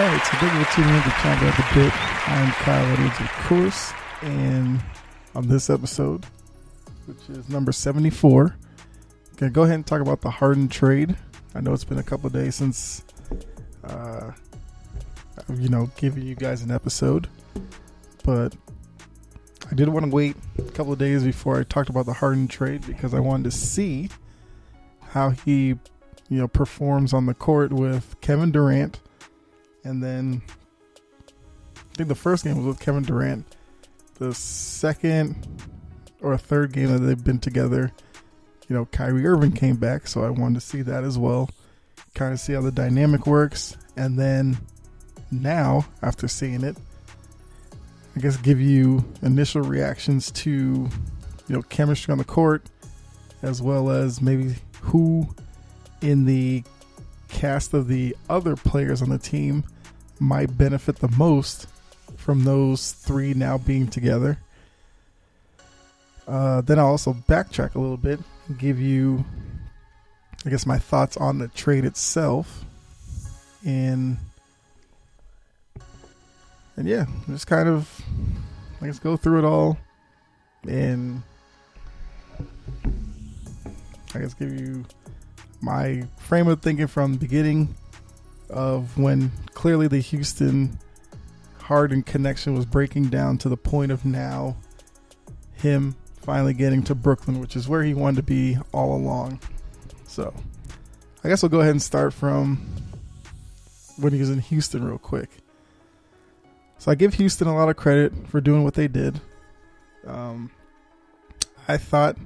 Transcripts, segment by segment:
right, so thank you for tuning in to Chompin at the Bit. I'm Kyle Edwards, of course, and on this episode, which is number 74, gonna go ahead and talk about the Harden trade. I know it's been a couple of days since, giving you guys an episode, but I did want to wait a couple of days before I talked about the Harden trade because I wanted to see how he, performs on the court with Kevin Durant. And then I think the first game was with Kevin Durant. The second or third game that they've been together, Kyrie Irving came back. So I wanted to see that as well. Kind of see how the dynamic works. And then now, after seeing it, I guess give you initial reactions to, chemistry on the court, as well as maybe who in the cast of the other players on the team might benefit the most from those three now being together. Then I'll also backtrack a little bit and give you, I guess, my thoughts on the trade itself. And yeah, just kind of, I guess, go through it all and I guess give you my frame of thinking from the beginning of when clearly the Houston Harden connection was breaking down to the point of now him finally getting to Brooklyn, which is where he wanted to be all along. So I guess we'll go ahead and start from when he was in Houston real quick. So I give Houston a lot of credit for doing what they did. I thought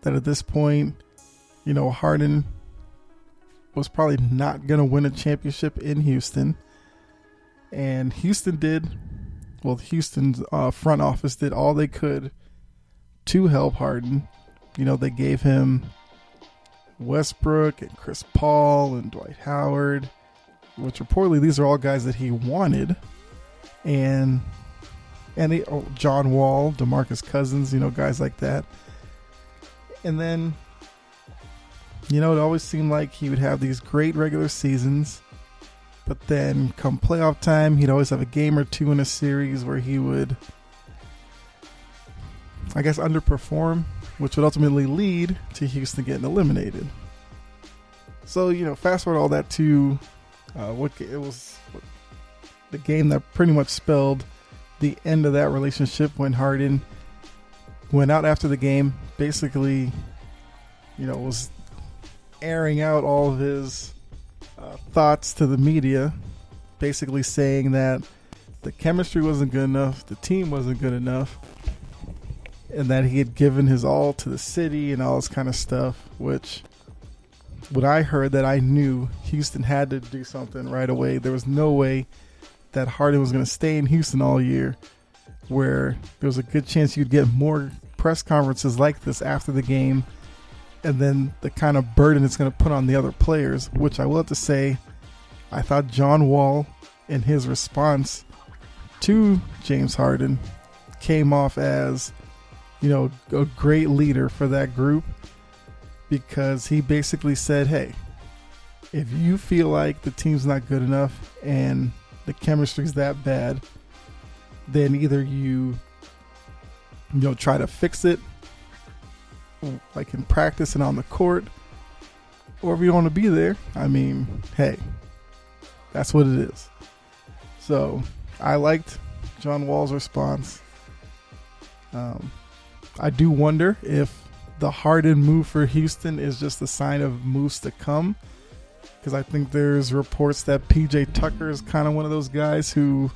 that at this point, Harden was probably not going to win a championship in Houston. And Houston's front office did all they could to help Harden. They gave him Westbrook and Chris Paul and Dwight Howard, which reportedly these are all guys that he wanted. And John Wall, DeMarcus Cousins, guys like that. And then, it always seemed like he would have these great regular seasons, but then come playoff time, he'd always have a game or two in a series where he would, I guess, underperform, which would ultimately lead to Houston getting eliminated. So, fast forward all that to the game that pretty much spelled the end of that relationship when Harden went out after the game, basically, was airing out all of his thoughts to the media, basically saying that the chemistry wasn't good enough, the team wasn't good enough, and that he had given his all to the city and all this kind of stuff, which when I heard that, I knew Houston had to do something right away. There was no way that Harden was going to stay in Houston all year, where there was a good chance you'd get more press conferences like this after the game, and then the kind of burden it's going to put on the other players, which I will have to say, I thought John Wall, in his response to James Harden, came off as, a great leader for that group, because he basically said, hey, if you feel like the team's not good enough and the chemistry's that bad, then either you try to fix it, like in practice and on the court, or if you don't want to be there, hey, that's what it is. So I liked John Wall's response. I do wonder if the Harden move for Houston is just a sign of moves to come, because I think there's reports that PJ Tucker is kind of one of those guys who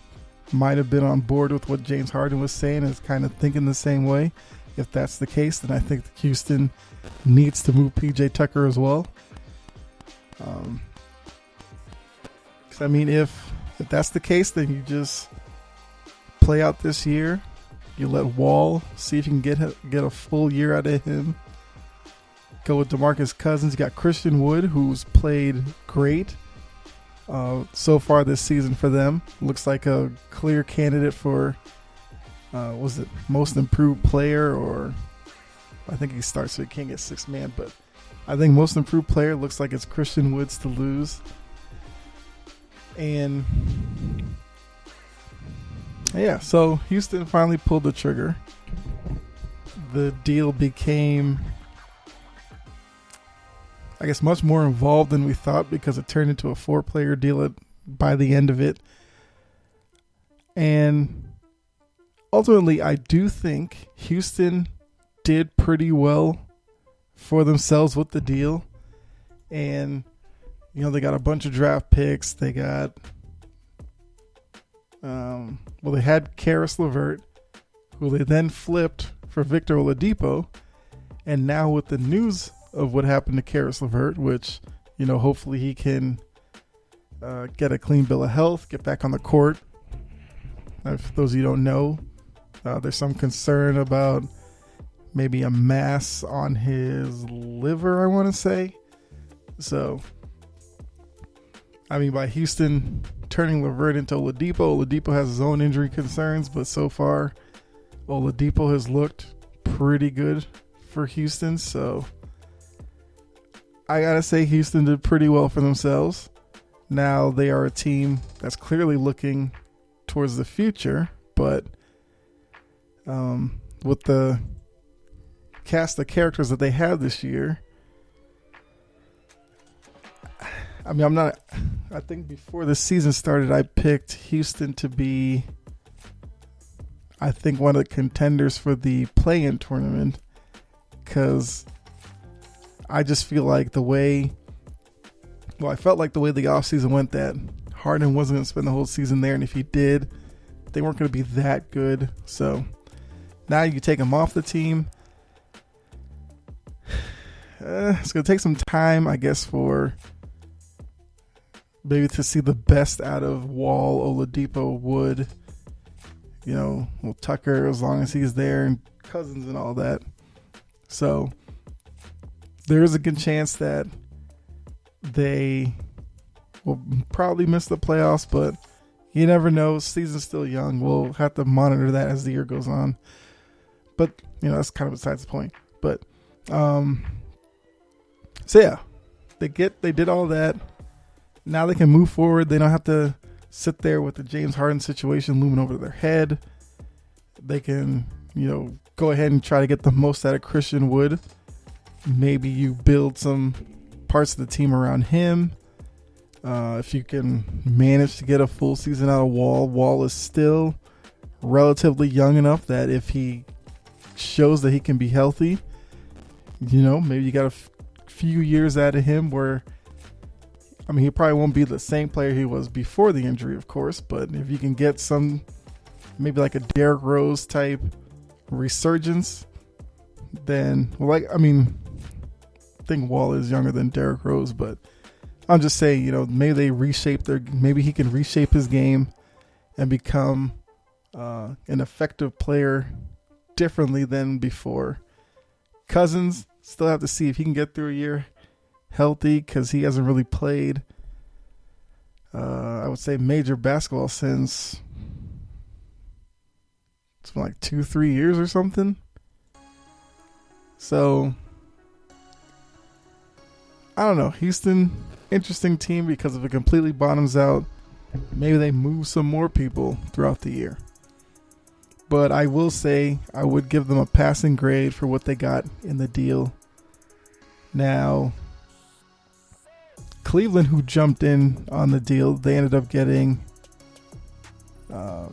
might have been on board with what James Harden was saying and is kind of thinking the same way. If that's the case, then I think Houston needs to move PJ Tucker as well. If that's the case, then you just play out this year. You let Wall see if you can get a full year out of him. Go with DeMarcus Cousins. You got Christian Wood, who's played great so far this season for them. Looks like a clear candidate for was it most improved player, or I think he starts so he can't get sixth man, but I think most improved player looks like it's Christian Woods to lose. And yeah, so Houston finally pulled the trigger. The deal became, I guess, much more involved than we thought because it turned into a 4-player deal by the end of it. And ultimately, I do think Houston did pretty well for themselves with the deal. And, you know, they got a bunch of draft picks. They got, they had Karis LeVert, who they then flipped for Victor Oladipo. And now with the news of what happened to Karis LeVert, which, you know, hopefully he can get a clean bill of health, get back on the court. For those of you who don't know, there's some concern about maybe a mass on his liver, I want to say. So, I mean, by Houston turning LeVert into Oladipo has his own injury concerns, but so far, Oladipo has looked pretty good for Houston. So, I got to say Houston did pretty well for themselves. Now they are a team that's clearly looking towards the future, but with the cast of characters that they have this year, I mean, I think before the season started, I picked Houston to be, I think, one of the contenders for the play-in tournament, because I just feel like I felt like the way the offseason went, that Harden wasn't going to spend the whole season there, and if he did, they weren't going to be that good. So now you take him off the team. It's going to take some time, I guess, for maybe to see the best out of Wall, Oladipo, Wood, you know, Tucker, as long as he's there, and Cousins and all that. So there is a good chance that they will probably miss the playoffs, but you never know. Season's still young. We'll have to monitor that as the year goes on. But, you know, that's kind of besides the point. But, so yeah, they did all that. Now they can move forward. They don't have to sit there with the James Harden situation looming over their head. They can, you know, go ahead and try to get the most out of Christian Wood. Maybe you build some parts of the team around him. If you can manage to get a full season out of Wall is still relatively young enough that if he shows that he can be healthy, you know, maybe you got a few years out of him where, I mean, he probably won't be the same player he was before the injury, of course, but if you can get some, maybe like a Derrick Rose type resurgence, then, I think Wall is younger than Derrick Rose, but I'm just saying, you know, maybe he can reshape his game and become an effective player differently than before. Cousins, still have to see if he can get through a year healthy, because he hasn't really played, I would say, major basketball since it's been like 2-3 years or something. So I don't know. Houston, interesting team, because if it completely bottoms out, maybe they move some more people throughout the year. But I will say I would give them a passing grade for what they got in the deal. Now, Cleveland, who jumped in on the deal, they ended up getting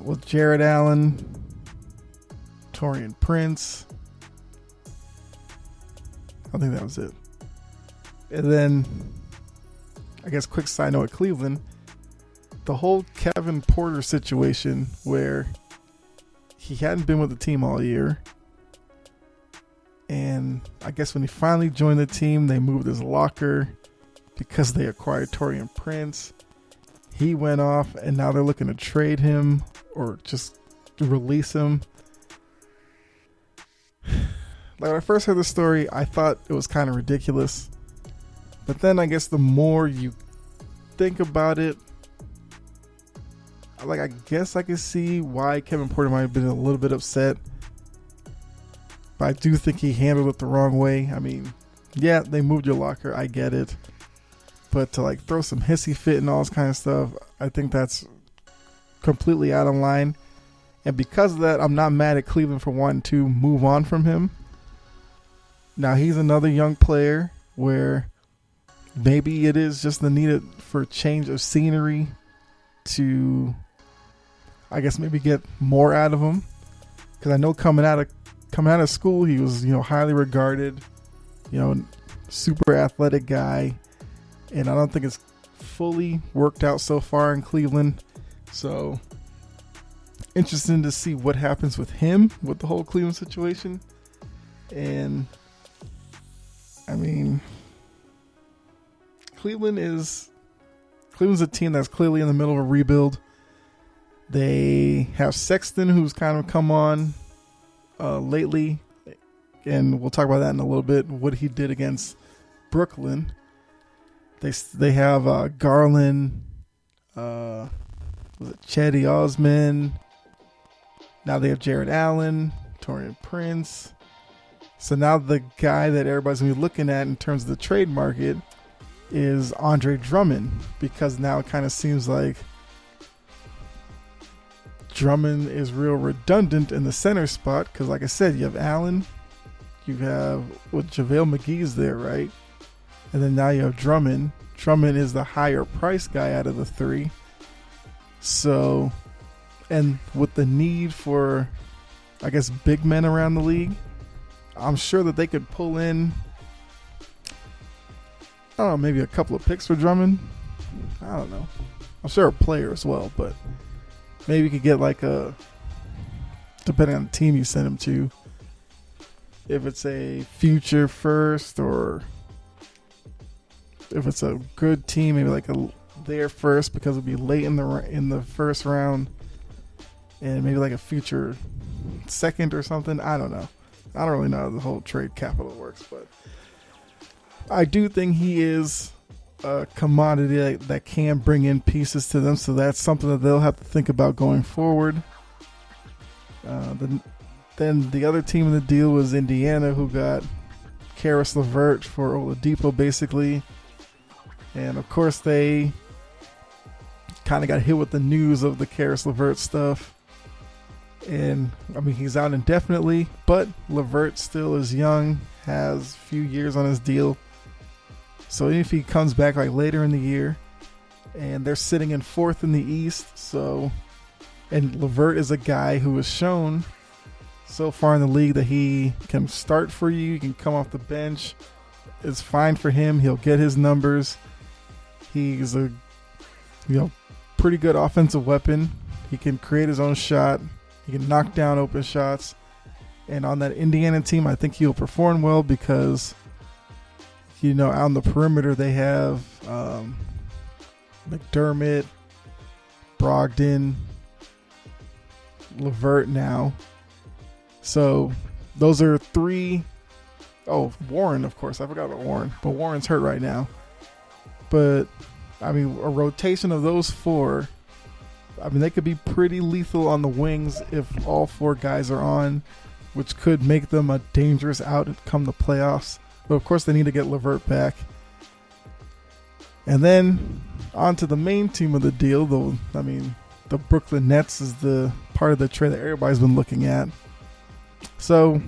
with Jared Allen, Taurean Prince. I think that was it. And then, I guess, quick side note at Cleveland, the whole Kevin Porter situation where he hadn't been with the team all year. And I guess when he finally joined the team, they moved his locker because they acquired Taurean Prince. He went off, and now they're looking to trade him or just release him. Like, when I first heard the story, I thought it was kind of ridiculous. But then I guess the more you think about it, like, I guess I can see why Kevin Porter might have been a little bit upset. But I do think he handled it the wrong way. I mean, yeah, they moved your locker. I get it. But to like throw some hissy fit and all this kind of stuff, I think that's completely out of line. And because of that, I'm not mad at Cleveland for wanting to move on from him. Now, he's another young player where maybe it is just the need for change of scenery to, I guess, maybe get more out of him. Because I know coming out of school, he was, highly regarded, super athletic guy. And I don't think it's fully worked out so far in Cleveland. So, interesting to see what happens with him, with the whole Cleveland situation. And, I mean, Cleveland's a team that's clearly in the middle of a rebuild. They have Sexton, who's kind of come on lately. And we'll talk about that in a little bit, what he did against Brooklyn. They have Garland, Chetty Osman. Now they have Jared Allen, Taurean Prince. So now the guy that everybody's going to be looking at in terms of the trade market is Andre Drummond, because now it kind of seems like Drummond is real redundant in the center spot. Because like I said, you have Allen, you have JaVale McGee's there, right? And then now you have Drummond. Drummond is the higher price guy out of the three. So, and with the need for, I guess, big men around the league, I'm sure that they could pull in, I don't know, maybe a couple of picks for Drummond. I don't know. I'm sure a player as well, but maybe you could get like depending on the team you send him to, if it's a future first or if it's a good team, maybe like their first, because it'll be late in the first round, and maybe like a future second or something. I don't know. I don't really know how the whole trade capital works, but I do think he is a commodity that can bring in pieces to them, so that's something that they'll have to think about going forward. Then the other team in the deal was Indiana, who got Karis LeVert for Oladipo, basically. And, of course, they kind of got hit with the news of the Karis LeVert stuff. And, I mean, he's out indefinitely, but LeVert still is young, has a few years on his deal. So if he comes back like later in the year, and they're sitting in fourth in the East, so, and LeVert is a guy who has shown so far in the league that he can start for you, he can come off the bench. It's fine for him. He'll get his numbers. He's a pretty good offensive weapon. He can create his own shot. He can knock down open shots. And on that Indiana team, I think he'll perform well because, out on the perimeter they have McDermott, Brogdon, LeVert now. So those are three. Oh, Warren, of course. I forgot about Warren. But Warren's hurt right now. But, I mean, a rotation of those four, I mean, they could be pretty lethal on the wings if all four guys are on, which could make them a dangerous out come the playoffs. But, of course, they need to get LeVert back. And then on to the main team of the deal. The Brooklyn Nets is the part of the trade that everybody's been looking at. So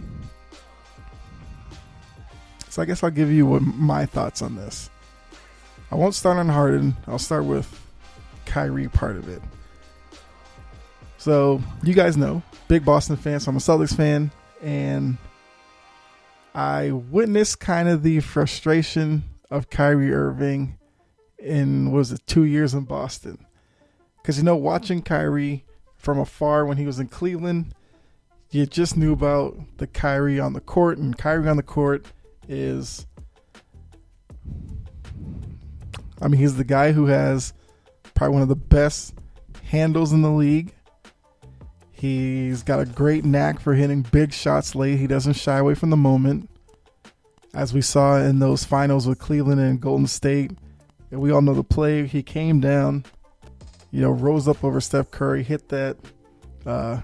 I guess I'll give you my thoughts on this. I won't start on Harden. I'll start with Kyrie part of it. So you guys know, big Boston fan, so I'm a Celtics fan, and I witnessed kind of the frustration of Kyrie Irving in, 2 years in Boston. Because, watching Kyrie from afar when he was in Cleveland, you just knew about the Kyrie on the court, and Kyrie on the court is, he's the guy who has probably one of the best handles in the league. He's got a great knack for hitting big shots late. He doesn't shy away from the moment, as we saw in those finals with Cleveland and Golden State. And we all know the play. He came down, rose up over Steph Curry, hit that, what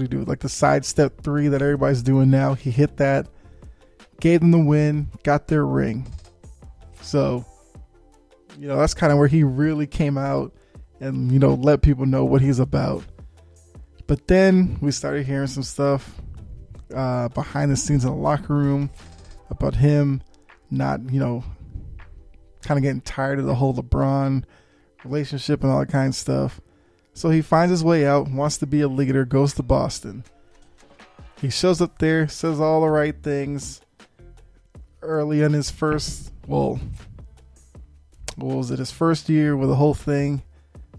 do you do? Like the side step three that everybody's doing now. He hit that, gave them the win, got their ring. So, that's kind of where he really came out and, let people know what he's about. But then we started hearing some stuff behind the scenes in the locker room about him not, kind of getting tired of the whole LeBron relationship and all that kind of stuff. So he finds his way out, wants to be a leader, goes to Boston. He shows up there, says all the right things early in his first, his first year with the whole thing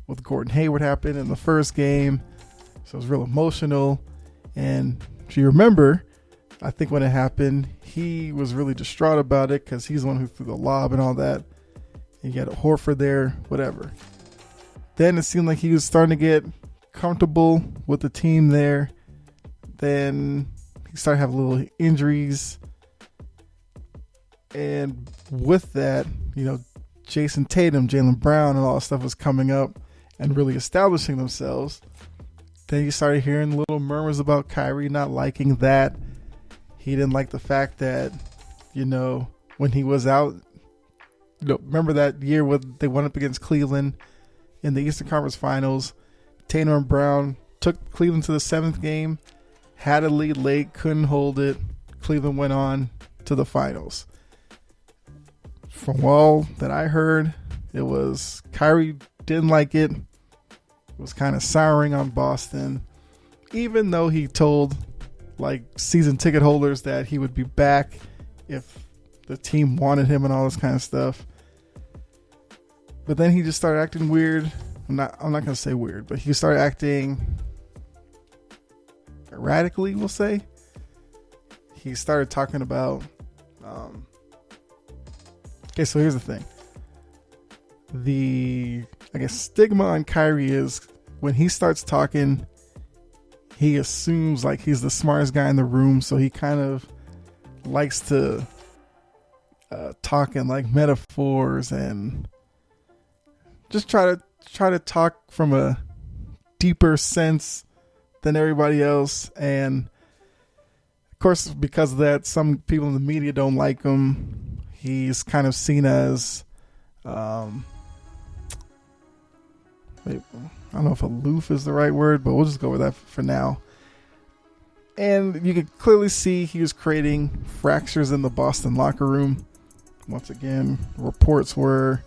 with Gordon Hayward happened in the first game. So it was real emotional. And if you remember, I think when it happened, he was really distraught about it because he's the one who threw the lob and all that. And you had a Horford there, whatever. Then it seemed like he was starting to get comfortable with the team there. Then he started having little injuries. And with that, Jason Tatum, Jaylen Brown, and all that stuff was coming up and really establishing themselves. Then you started hearing little murmurs about Kyrie not liking that. He didn't like the fact that, when he was out, remember that year when they went up against Cleveland in the Eastern Conference Finals, Tatum and Brown took Cleveland to the 7th game, had a lead late, couldn't hold it. Cleveland went on to the finals. From all that I heard, it was Kyrie didn't like it. Was kind of souring on Boston, even though he told season ticket holders that he would be back if the team wanted him and all this kind of stuff. But then he just started acting weird. I'm not going to say weird, but he started acting erratically, we'll say. He started talking about okay, so here's the thing. I guess stigma on Kyrie is when he starts talking, he assumes like he's the smartest guy in the room, so he kind of likes to talk in like metaphors and just try to talk from a deeper sense than everybody else. And of course, because of that, some people in the media don't like him. He's kind of seen as I don't know if aloof is the right word, but we'll just go with that for now. And you could clearly see he was creating fractures in the Boston locker room. Once again, reports were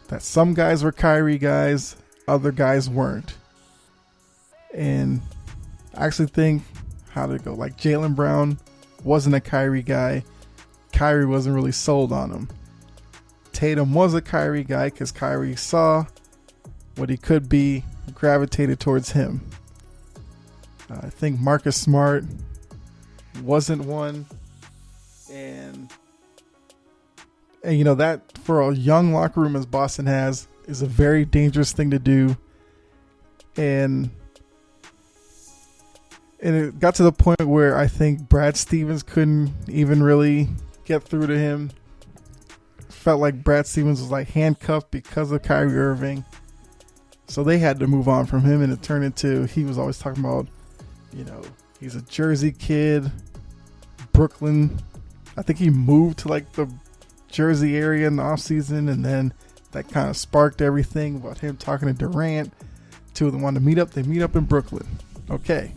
that some guys were Kyrie guys, other guys weren't. And I actually think, how did it go? Like Jaylen Brown wasn't a Kyrie guy. Kyrie wasn't really sold on him. Tatum was a Kyrie guy because Kyrie saw what he could be, gravitated towards him. I think Marcus Smart wasn't one. And that for a young locker room as Boston has is a very dangerous thing to do. And it got to the point where I think Brad Stevens couldn't even really get through to him. Felt like Brad Stevens was like handcuffed because of Kyrie Irving. So they had to move on from him, and it turned into, he was always talking about, he's a Jersey kid, Brooklyn. I think he moved to like the Jersey area in the offseason, and then that kind of sparked everything about him talking to Durant. Two of them wanted to meet up. They meet up in Brooklyn. Okay.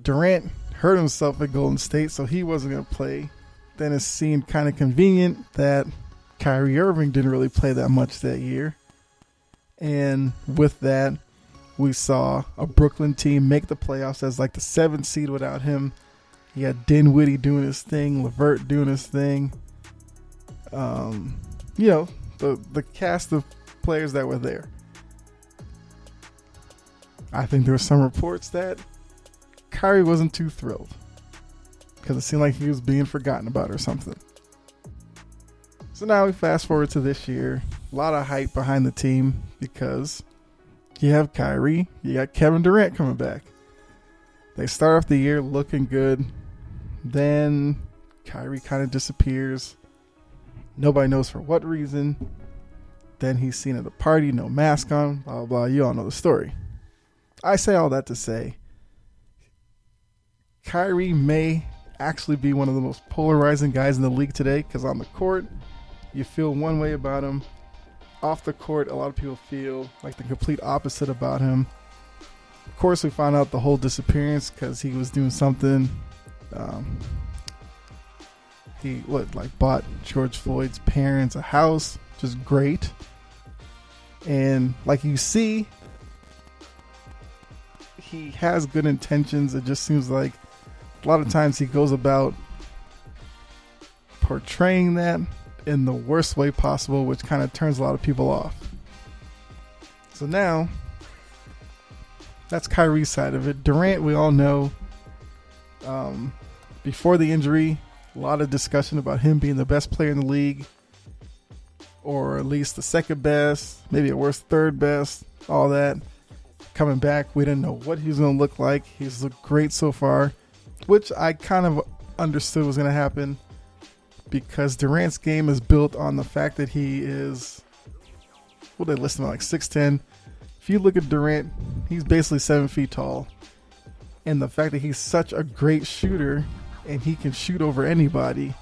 Durant hurt himself at Golden State, so he wasn't going to play. Then it seemed kind of convenient that Kyrie Irving didn't really play that much that year. And with that, we saw a Brooklyn team make the playoffs as like the 7th seed without him. He had Dinwiddie doing his thing, LeVert doing his thing. The cast of players that were there. I think there were some reports that Kyrie wasn't too thrilled because it seemed like he was being forgotten about or something. So now we fast forward to this year. A lot of hype behind the team because you have Kyrie, you got Kevin Durant coming back. They start off the year looking good. Then Kyrie kind of disappears. Nobody knows for what reason. Then he's seen at a party, no mask on, blah, blah, blah. You all know the story. I say all that to say Kyrie may actually be one of the most polarizing guys in the league today, because on the court, you feel one way about him. Off the court, a lot of people feel like the complete opposite about him. Of course, we found out the whole disappearance because he was doing something. He bought George Floyd's parents a house, which is great. And like you see, he has good intentions. It just seems like a lot of times he goes about portraying that in the worst way possible, which kind of turns a lot of people off. So now, that's Kyrie's side of it. Durant, we all know, before the injury, a lot of discussion about him being the best player in the league, or at least the second best, maybe at worst third best, all that. Coming back, we didn't know what he was going to look like. He's looked great so far, which I kind of understood was going to happen, because Durant's game is built on the fact that he is, what they list him at, like 6'10". If you look at Durant, he's basically 7 feet tall. And the fact that he's such a great shooter and he can shoot over anybody,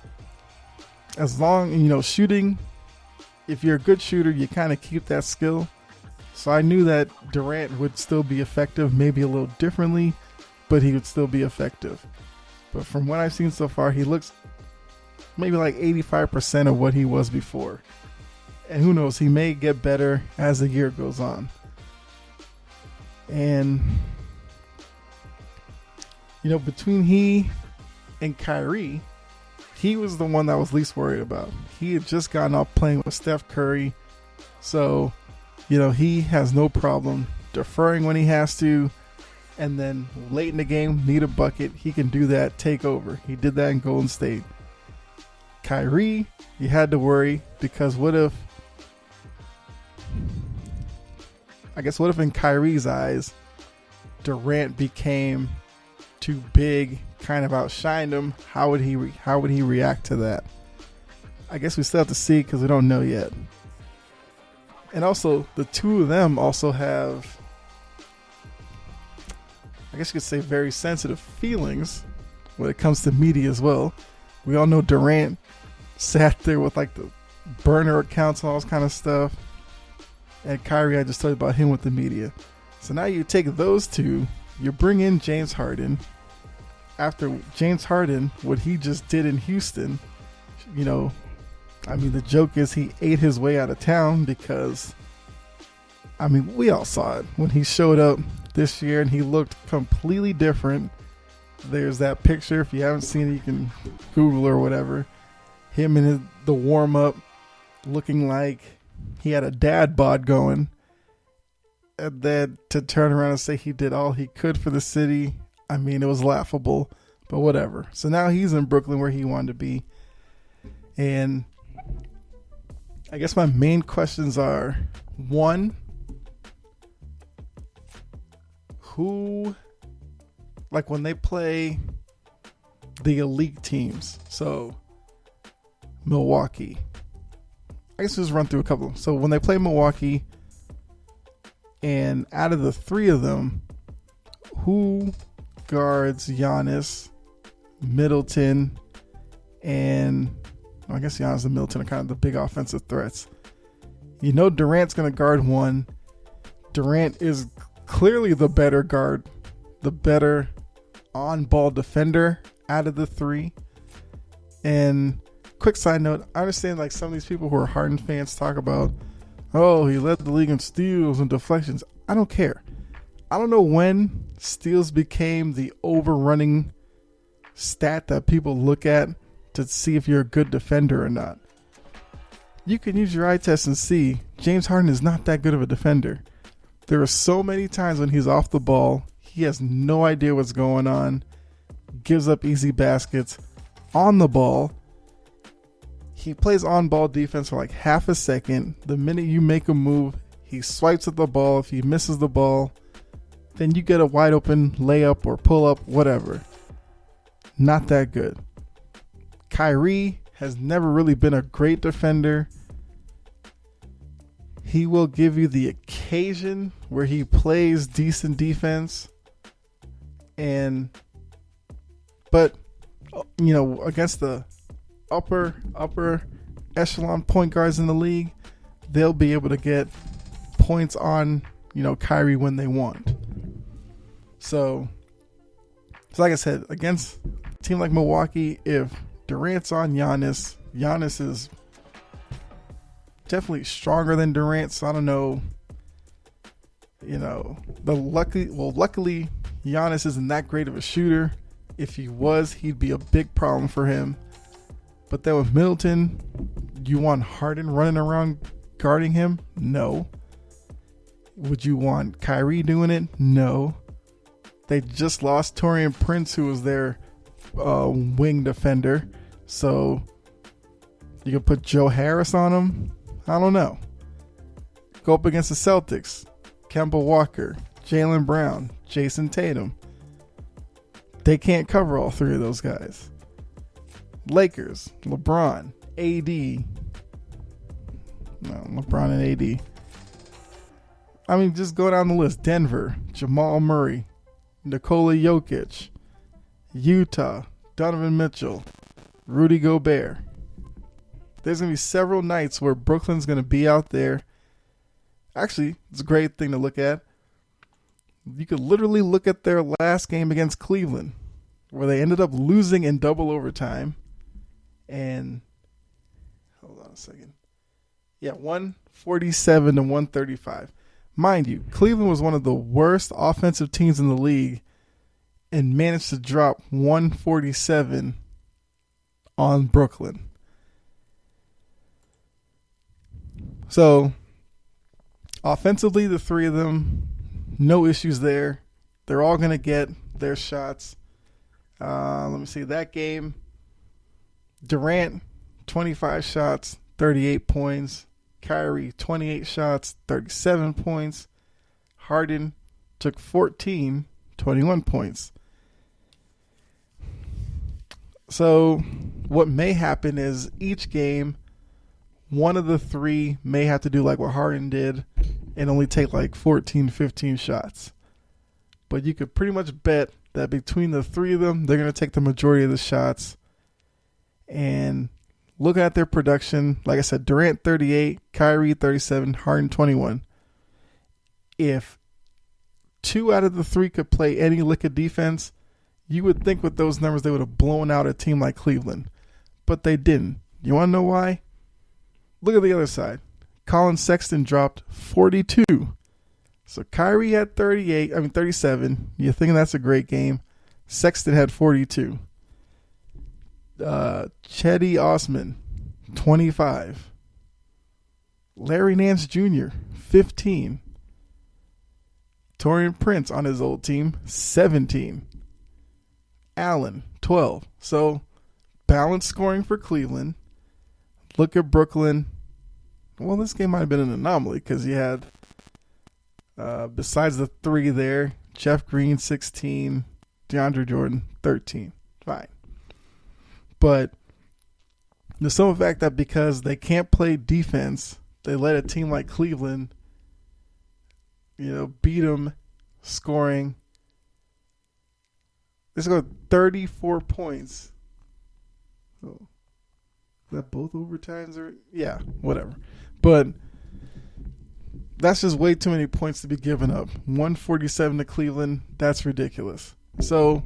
as long, shooting, if you're a good shooter, you kind of keep that skill. So I knew that Durant would still be effective, maybe a little differently, but he would still be effective. But from what I've seen so far, he looks maybe like 85% of what he was before. And who knows, he may get better as the year goes on. And, between he and Kyrie, he was the one that I was least worried about. He had just gotten off playing with Steph Curry. So, he has no problem deferring when he has to. And then late in the game, need a bucket. He can do that, take over. He did that in Golden State. Kyrie, you had to worry, because what if in Kyrie's eyes, Durant became too big, kind of outshined him? How would he react to that? I guess we still have to see, because we don't know yet. And also, the two of them also have, I guess you could say, very sensitive feelings when it comes to media as well. We all know Durant sat there with like the burner accounts and all this kind of stuff. And Kyrie, I just told you about him with the media. So now you take those two, you bring in James Harden. After James Harden, what he just did in Houston, the joke is he ate his way out of town, because, we all saw it when he showed up this year and he looked completely different. There's that picture. If you haven't seen it, you can Google or whatever. Him in the warm-up looking like he had a dad bod going. And then to turn around and say he did all he could for the city, it was laughable, but whatever. So now he's in Brooklyn, where he wanted to be. And I guess my main questions are, one, who, like when they play the elite teams, so Milwaukee, I guess just run through a couple. So when they play Milwaukee, and out of the three of them, who guards Giannis, Middleton, and I guess Giannis and Middleton are kind of the big offensive threats. Durant's going to guard one. Durant is clearly the better guard, the better on-ball defender out of the three. And quick side note, I understand like some of these people who are Harden fans talk about, oh, he led the league in steals and deflections. I don't care. I don't know when steals became the overrunning stat that people look at to see if you're a good defender or not. You can use your eye test and see James Harden is not that good of a defender. There are so many times when he's off the ball, he has no idea what's going on, gives up easy baskets. On the ball, he plays on-ball defense for like half a second. The minute you make a move, he swipes at the ball. If he misses the ball, then you get a wide open layup or pull up, whatever. Not that good. Kyrie has never really been a great defender. He will give you the occasion where he plays decent defense. But against the upper echelon point guards in the league, they'll be able to get points on, Kyrie when they want. So like I said, against a team like Milwaukee, if Durant's on Giannis is definitely stronger than Durant. So I don't know. Luckily, Giannis isn't that great of a shooter. If he was, he'd be a big problem for him. But then with Middleton, you want Harden running around guarding him? No. Would you want Kyrie doing it? No. They just lost Taurean Prince, who was their wing defender. So you could put Joe Harris on him? I don't know. Go up against the Celtics. Kemba Walker, Jaylen Brown, Jason Tatum. They can't cover all three of those guys. Lakers, LeBron, AD. No, LeBron and AD. I mean, just go down the list. Denver, Jamal Murray, Nikola Jokic, Utah, Donovan Mitchell, Rudy Gobert. There's going to be several nights where Brooklyn's going to be out there. Actually, it's a great thing to look at. You could literally look at their last game against Cleveland, where they ended up losing in double overtime. And, hold on a second. Yeah, 147 to 135. Mind you, Cleveland was one of the worst offensive teams in the league and managed to drop 147 on Brooklyn. So, offensively, the three of them, no issues there. They're all going to get their shots. Let me see. That game, Durant, 25 shots, 38 points. Kyrie, 28 shots, 37 points. Harden took 14, 21 points. So what may happen is each game, one of the three may have to do like what Harden did and only take like 14, 15 shots. But you could pretty much bet that between the three of them, they're going to take the majority of the shots. And look at their production. Like I said, Durant 38, Kyrie 37, Harden 21. If 2 out of the 3 could play any lick of defense, you would think with those numbers they would have blown out a team like Cleveland. But they didn't. You want to know why? Look at the other side. Colin Sexton dropped 42. So Kyrie had 37. You're thinking that's a great game. Sexton had 42. Chetty Osman, 25. Larry Nance Jr., 15. Taurean Prince on his old team, 17. Allen, 12. So, balanced scoring for Cleveland. Look at Brooklyn. Well, this game might have been an anomaly because you had, besides the 3 there, Jeff Green, 16. DeAndre Jordan, 13. Fine. But the simple fact that because they can't play defense, they let a team like Cleveland, beat them scoring. They scored 34 points. Oh, is that both overtimes? Yeah, whatever. But that's just way too many points to be given up. 147 to Cleveland, that's ridiculous. So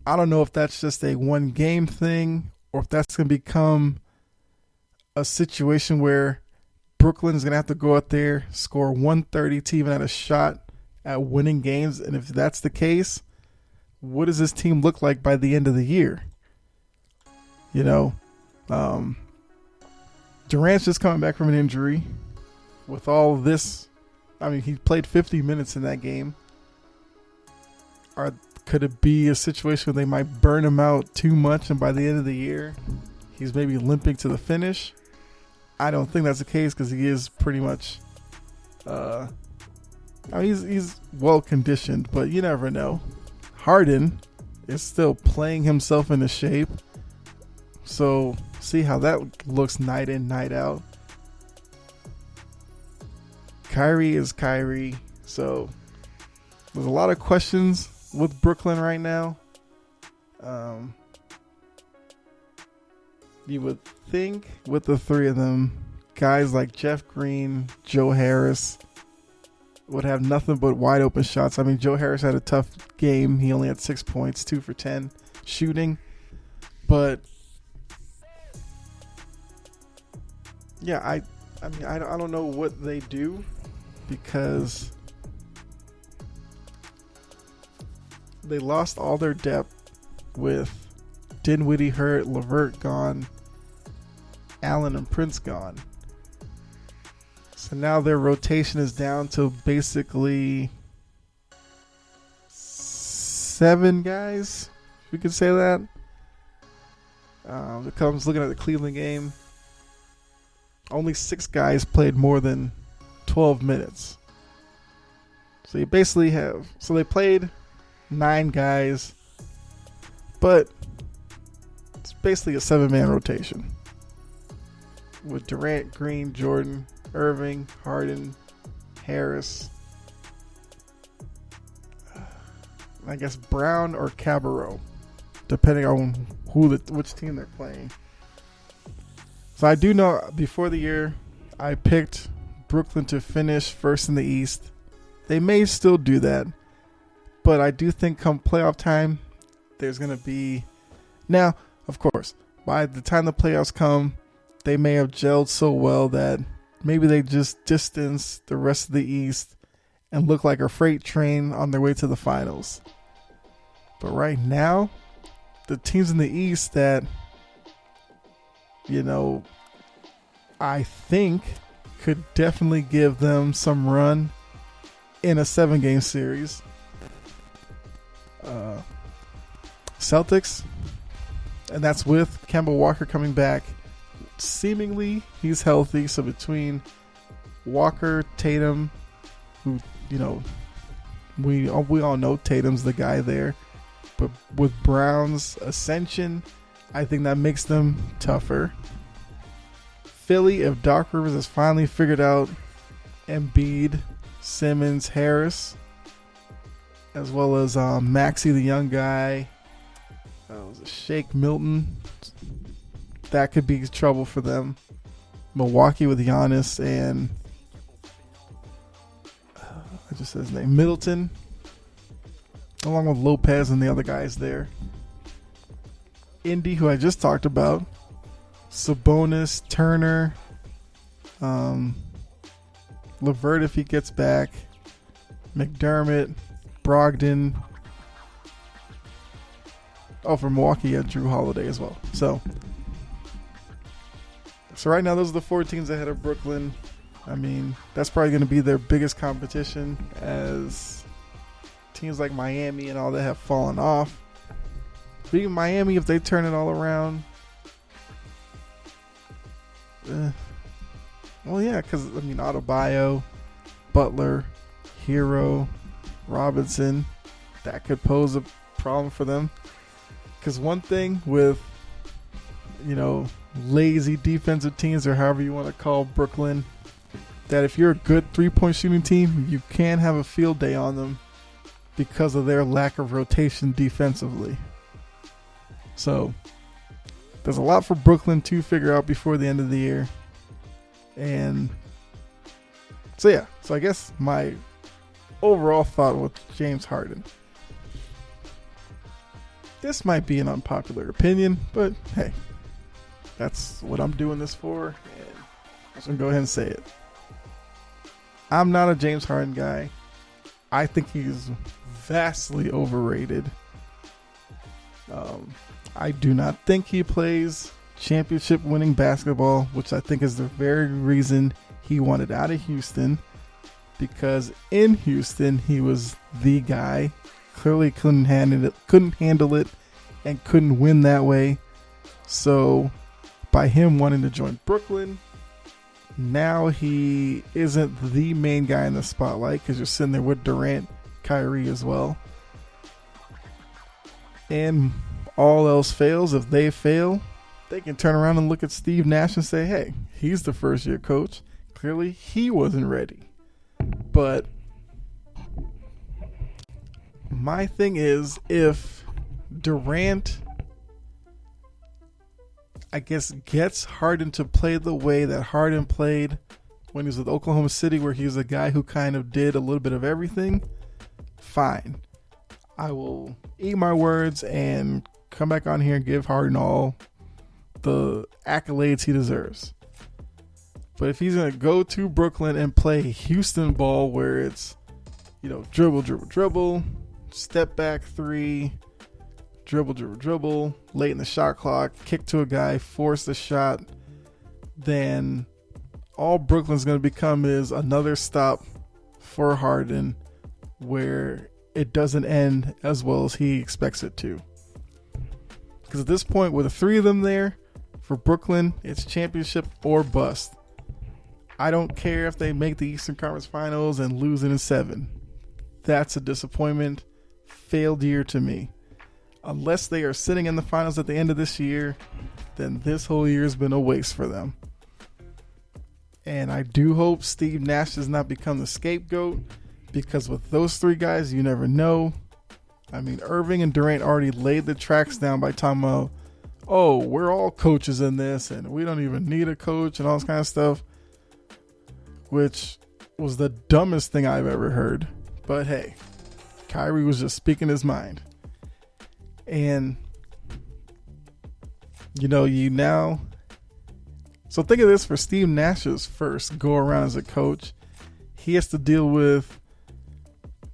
I don't know if that's just a one game thing or if that's going to become a situation where Brooklyn's going to have to go out there, score 130 to even at a shot at winning games. And if that's the case, what does this team look like by the end of the year? Durant's just coming back from an injury. With all this, he played 50 minutes in that game. Could it be a situation where they might burn him out too much and by the end of the year he's maybe limping to the finish? I don't think that's the case because he is pretty much he's well conditioned, but you never know. Harden is still playing himself into shape. So see how that looks night in, night out. Kyrie is Kyrie. So there's a lot of questions with Brooklyn right now. You would think with the three of them, guys like Jeff Green, Joe Harris would have nothing but wide open shots. I mean, Joe Harris had a tough game. He only had 6 points, 2 for 10 shooting. But yeah, I mean, I don't know what they do, because they lost all their depth with Dinwiddie hurt, LeVert gone, Allen and Prince gone. So now their rotation is down to basically 7 guys, if we could say that. It comes looking at the Cleveland game. Only 6 guys played more than 12 minutes. So you basically have... So they played 9 guys, but it's basically a 7-man rotation. With Durant, Green, Jordan, Irving, Harden, Harris, I guess Brown or Cabarrot, depending on which team they're playing. So I do know before the year, I picked Brooklyn to finish first in the East. They may still do that, but I do think come playoff time, there's going to be... Now, of course, by the time the playoffs come, they may have gelled so well that maybe they just distance the rest of the East and look like a freight train on their way to the finals. But right now, the teams in the East that, you know, I think could definitely give them some run in a 7-game series. Celtics, and that's with Kemba Walker coming back. Seemingly, he's healthy. So between Walker, Tatum, who, you know, we all know Tatum's the guy there, but with Brown's ascension, I think that makes them tougher. Philly, if Doc Rivers has finally figured out Embiid, Simmons, Harris, as well as Maxey, the young guy, was it Shake Milton? That could be trouble for them. Milwaukee with Giannis and I just said his name, Middleton, along with Lopez and the other guys there. Indy, who I just talked about, Sabonis, Turner, LeVert if he gets back, McDermott, Brogdon. Oh, for Milwaukee, yeah, Drew Holiday as well. So right now, those are the 4 teams ahead of Brooklyn. I mean, that's probably going to be their biggest competition, as teams like Miami and all that have fallen off. But even Miami, if they turn it all around, well, yeah, because, I mean, Adebayo, Butler, Hero, Robinson, that could pose a problem for them. Because one thing with, you know, lazy defensive teams, or however you want to call Brooklyn, that if you're a good 3-point shooting team, you can have a field day on them because of their lack of rotation defensively. So there's a lot for Brooklyn to figure out before the end of the year. And so yeah, so I guess my overall thought with James Harden, this might be an unpopular opinion, but hey, that's what I'm doing this for, and I'm just going to go ahead and say it. I'm not a James Harden guy. I think he's vastly overrated. I do not think he plays championship winning basketball, which I think is the very reason he wanted out of Houston, because in Houston he was the guy. Clearly couldn't handle it and couldn't win that way. So by him wanting to join Brooklyn, now he isn't the main guy in the spotlight, because you're sitting there with Durant, Kyrie as well. And all else fails, if they fail, they can turn around and look at Steve Nash and say, hey, he's the first year coach. Clearly he wasn't ready. But my thing is, if Durant, I guess, gets Harden to play the way that Harden played when he was with Oklahoma City, where he was a guy who kind of did a little bit of everything, fine. I will eat my words and come back on here and give Harden all the accolades he deserves. But if he's going to go to Brooklyn and play Houston ball where it's, dribble, dribble, dribble, step back three, dribble, dribble, dribble, late in the shot clock, kick to a guy, force the shot, then all Brooklyn's going to become is another stop for Harden where it doesn't end as well as he expects it to. Because at this point, with the three of them there, for Brooklyn, it's championship or bust. I don't care if they make the Eastern Conference Finals and lose it in 7. That's a disappointment. Failed year to me. Unless they are sitting in the finals at the end of this year, then this whole year has been a waste for them. And I do hope Steve Nash does not become the scapegoat, because with those three guys, you never know. I mean, Irving and Durant already laid the tracks down by talking about, oh, we're all coaches in this and we don't even need a coach and all this kind of stuff, which was the dumbest thing I've ever heard. But hey, Kyrie was just speaking his mind. And, so think of this, for Steve Nash's first go around as a coach, he has to deal with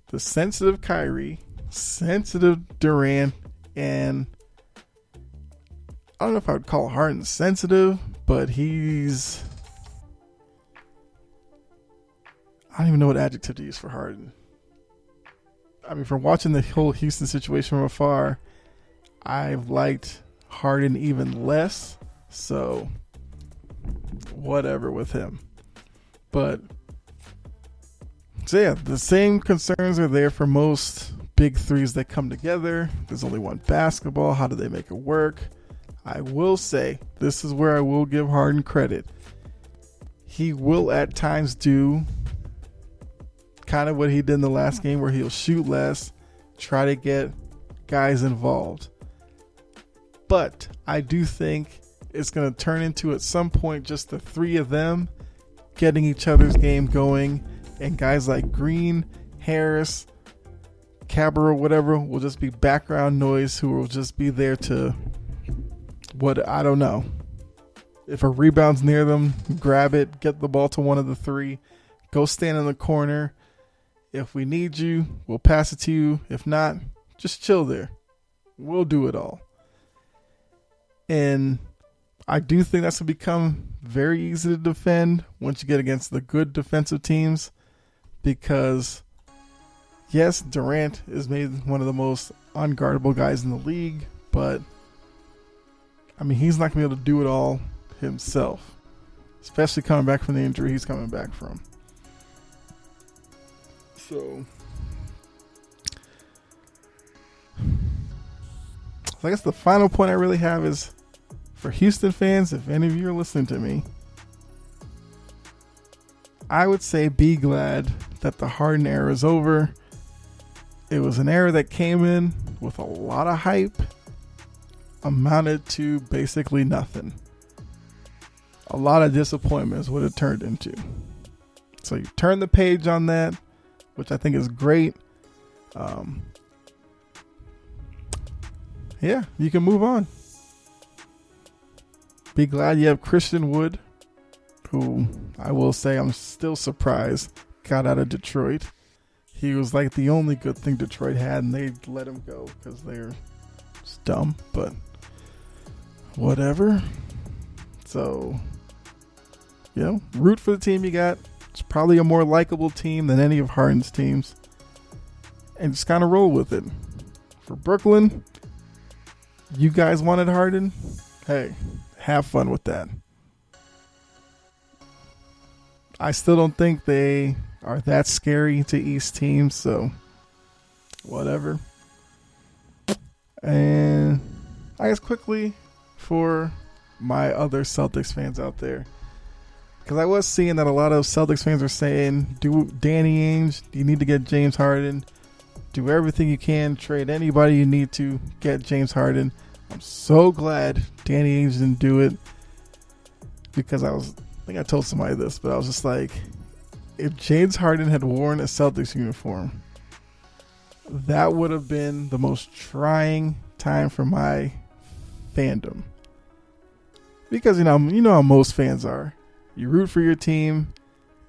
the sensitive Kyrie, sensitive Durant, and I don't know if I would call Harden sensitive, but I don't even know what adjective to use for Harden. I mean, from watching the whole Houston situation from afar, I've liked Harden even less, so whatever with him. But so yeah, the same concerns are there for most big threes that come together. There's only one basketball. How do they make it work? I will say, this is where I will give Harden credit. He will at times do kind of what he did in the last game, where he'll shoot less, try to get guys involved. But I do think it's going to turn into, at some point, just the three of them getting each other's game going, and guys like Green, Harris, Cabarrot, whatever, will just be background noise, who will just be there to, I don't know. If a rebound's near them, grab it, get the ball to one of the three, go stand in the corner. If we need you, we'll pass it to you. If not, just chill there. We'll do it all. And I do think that's going to become very easy to defend once you get against the good defensive teams, because yes, Durant is made one of the most unguardable guys in the league, but I mean, he's not going to be able to do it all himself, especially coming back from the injury he's coming back from. So I guess the final point I really have is for Houston fans, if any of you are listening to me, I would say be glad that the Harden era is over. It was an era that came in with a lot of hype, amounted to basically nothing. A lot of disappointment is what it turned into. So you turn the page on that, which I think is great. Yeah, you can move on. Be glad you have Christian Wood, who I will say I'm still surprised got out of Detroit. He was like the only good thing Detroit had, and they let him go because they're just dumb, but whatever. So, root for the team you got. It's probably a more likable team than any of Harden's teams, and just kind of roll with it. For Brooklyn, you guys wanted Harden? Hey, have fun with that. I still don't think they are that scary to East teams, so whatever. And I guess quickly for my other Celtics fans out there, because I was seeing that a lot of Celtics fans are saying, do Danny Ainge, you need to get James Harden. Do everything you can, trade anybody you need to get James Harden. I'm so glad Danny Ainge didn't do it, because I think I told somebody this, but I was just like, if James Harden had worn a Celtics uniform, that would have been the most trying time for my fandom. Because you know how most fans are. You root for your team,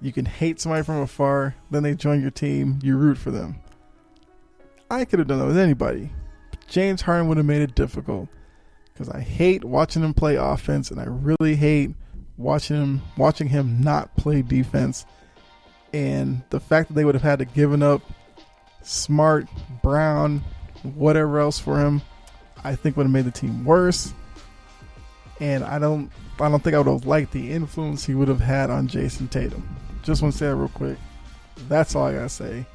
you can hate somebody from afar, then they join your team, you root for them. I could have done that with anybody, but James Harden would have made it difficult, because I hate watching him play offense, and I really hate watching him not play defense. And the fact that they would have had to given up Smart, Brown, whatever else for him, I think would have made the team worse. And I don't think I would have liked the influence he would have had on Jason Tatum. Just want to say that real quick. That's all I gotta say.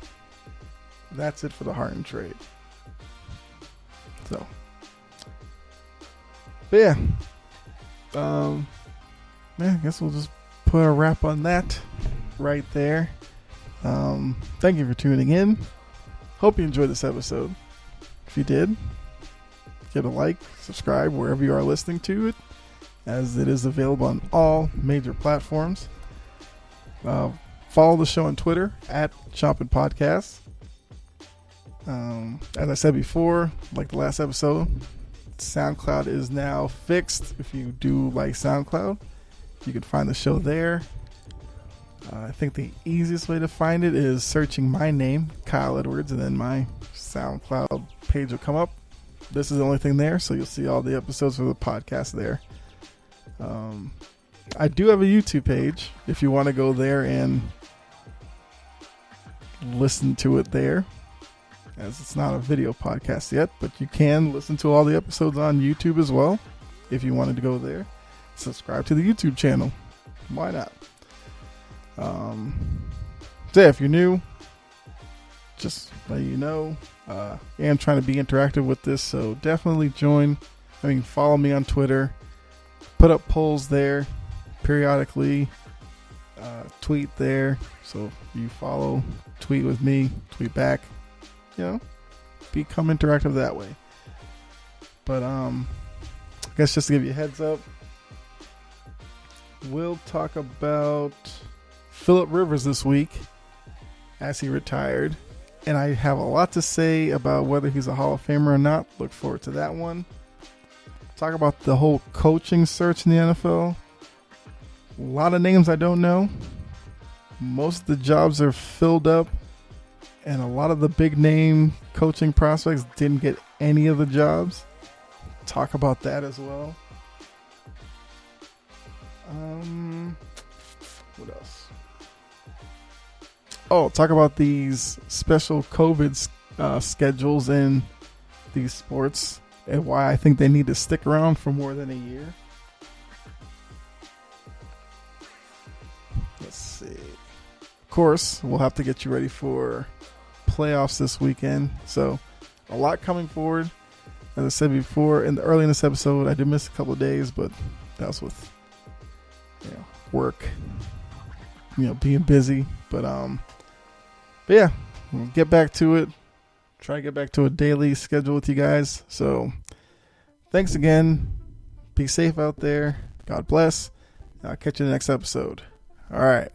That's it for the Harden trade. So, but yeah, I guess we'll just put a wrap on that right there. Thank you for tuning in. Hope you enjoyed this episode. If you did, give it a like, subscribe wherever you are listening to it, as it is available on all major platforms. Follow the show on Twitter at Chompin Podcast. As I said before, like the last episode, SoundCloud is now fixed. If you do like SoundCloud, you can find the show there. I think the easiest way to find it is searching my name, Kyle Edwards, and then my SoundCloud page will come up. This is the only thing there, so you'll see all the episodes of the podcast there. I do have a YouTube page if you want to go there and listen to it there, as it's not a video podcast yet, but you can listen to all the episodes on YouTube as well if you wanted to go there. Subscribe to the YouTube channel. Why not? So yeah, if you're new, just let you know, I am trying to be interactive with this, so definitely follow me on Twitter, put up polls there periodically, tweet there. So if you follow, tweet with me, tweet back, become interactive that way. But I guess just to give you a heads up, we'll talk about Phillip Rivers this week as he retired, and I have a lot to say about whether he's a Hall of Famer or not. Look forward to that one. Talk about the whole coaching search in the NFL. A lot of names I don't know. Most of the jobs are filled up, and a lot of the big name coaching prospects didn't get any of the jobs. Talk about that as well. What else? Oh, talk about these special COVID schedules in these sports and why I think they need to stick around for more than a year. Let's see. Of course, we'll have to get you ready for playoffs this weekend. So, a lot coming forward. As I said before, early in this episode, I did miss a couple of days, but that was with work, being busy. But yeah, we'll get back to it. Try to get back to a daily schedule with you guys. So thanks again. Be safe out there. God bless. I'll catch you in the next episode. All right.